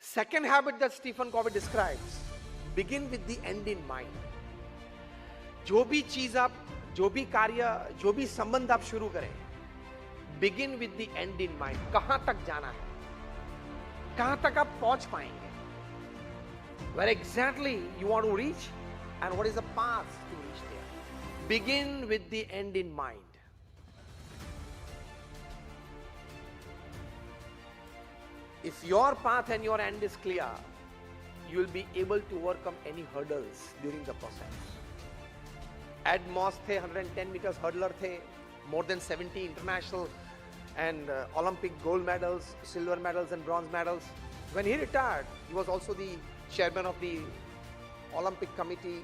Second habit that Stephen Covey describes, begin with the end in mind. जो भी चीज आप, जो भी कार्य, जो भी संबंध आप शुरू करें, begin with the end in mind. कहां तक जाना है, कहां तक आप पहुंच पाएंगे, where exactly you want to reach and what is the path to reach there. Begin with the end in mind. If your path and your end is clear, you will be able to overcome any hurdles during the process. Ed Moss थे 110 meters hurdler थे, more than 70 international and Olympic gold medals, silver medals and bronze medals. When he retired, he was also the chairman of the Olympic committee,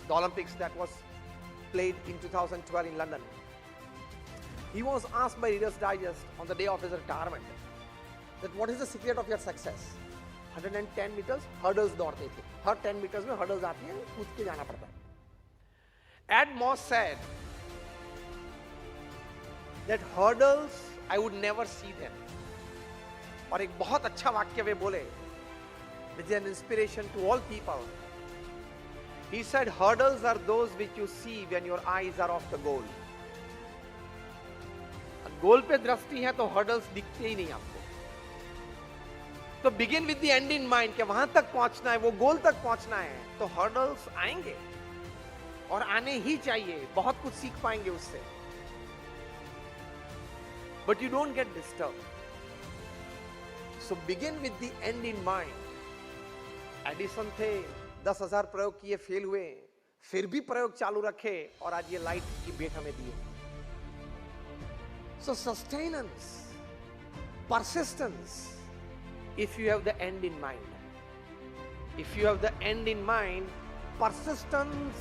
the Olympics that was played in 2012 in London. He was asked by Reader's Digest on the day of his retirement that what is the secret of your success? 110 meters hurdles दौड़ते थे, हर 10 meters में hurdles आती हैं, कूद के जाना पड़ता है. Ed Moss said that hurdles I would never see them. और एक बहुत अच्छा वाक्य वे बोले, which is an inspiration to all people. He said, hurdles are those which you see when your eyes are off the goal. गोल पे दृष्टि है तो hurdles दिखते ही नहीं आपको. तो begin with the end in mind कि वहां तक पहुंचना है, वो गोल तक पहुंचना है, तो hurdles आएंगे और आने ही चाहिए. बहुत कुछ सीख पाएंगे उससे. But you don't get disturbed. So begin with the end in mind. Edison थे, 10,000 प्रयोग किए, फेल हुए, फिर भी प्रयोग चालू रखे और आज ये लाइट की भेंट हमें दी. So sustenance, persistence, if you have the end in mind. If you have the end in mind, persistence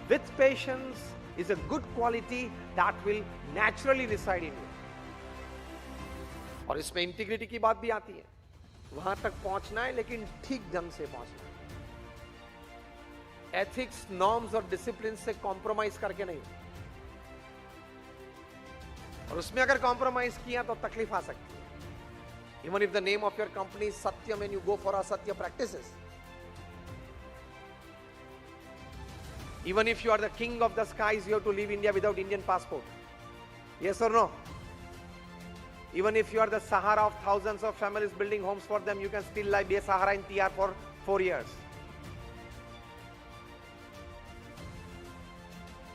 with patience is a good quality that will naturally reside in you. और इसमें integrity की बात भी आती है. वहां तक पहुंचना है लेकिन ठीक ढंग से पहुंचना है. एथिक्स, नॉर्म्स और डिसिप्लिन से कॉम्प्रोमाइज करके नहीं. और उसमें अगर कॉम्प्रोमाइज किया तो तकलीफ आ सकती है. Even if the name of your company is Satyam and you go for Asatya practices. Even if you are the king of the skies, you have to leave India without Indian passport. Yes or no? Even if you are the Sahara of thousands of families building homes for them, you can still be a Sahara in TR for 4 years.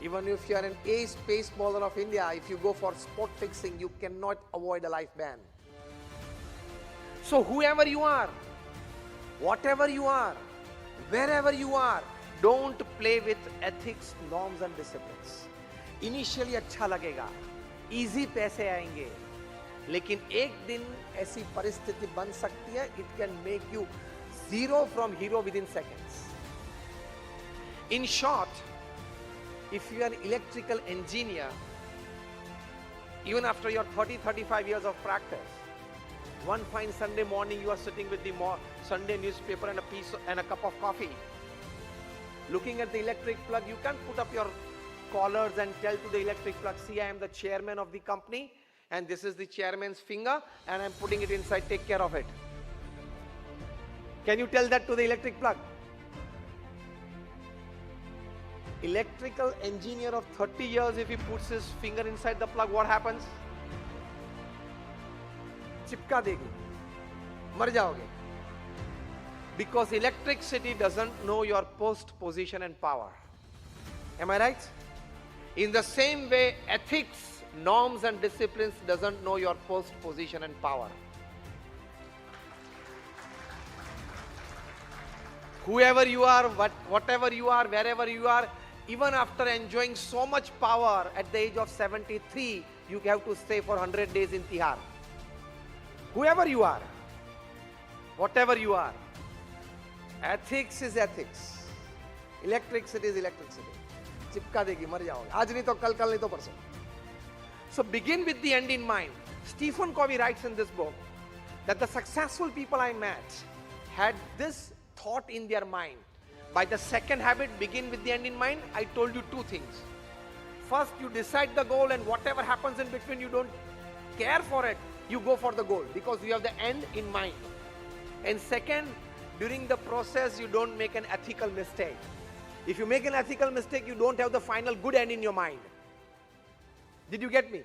Even if you are an ace pace bowler of India, if you go for sport fixing, you cannot avoid a life ban. So whoever you are, whatever you are, wherever you are, don't play with ethics, norms and disciplines. Initially अच्छा लगेगा, easy पैसे आएंगे, लेकिन एक दिन ऐसी परिस्थिति बन सकती है, it can make you zero from hero within seconds. In short, if you are an electrical engineer, even after your 30-35 years of practice, one fine Sunday morning you are sitting with the Sunday newspaper and a cup of coffee, looking at the electric plug. You can put up your collars and tell to the electric plug, see, I am the chairman of the company and this is the chairman's finger and I'm putting it inside, take care of it. Can you tell that to the electric plug? Electrical engineer of 30 years, if he puts his finger inside the plug, what happens? चिपका देगी, मर जाओगे. Because electricity doesn't know your post position and power. Am I right? In the same way, ethics, norms and disciplines doesn't know your post position and power. Whoever you are, whatever you are, wherever you are, even after enjoying so much power at the age of 73, you have to stay for 100 days in Tihar. Whoever you are, whatever you are, ethics is ethics, electricity is electricity. चिपका देगी, मर जाओगे. आज नहीं तो कल, कल नहीं तो परसों. So begin with the end in mind. Stephen Covey writes in this book that the successful people I met had this thought in their mind. By the second habit, begin with the end in mind, I told you two things. First, you decide the goal and whatever happens in between, you don't care for it. You go for the goal because you have the end in mind. And second, during the process, you don't make an ethical mistake. If you make an ethical mistake, you don't have the final good end in your mind. Did you get me?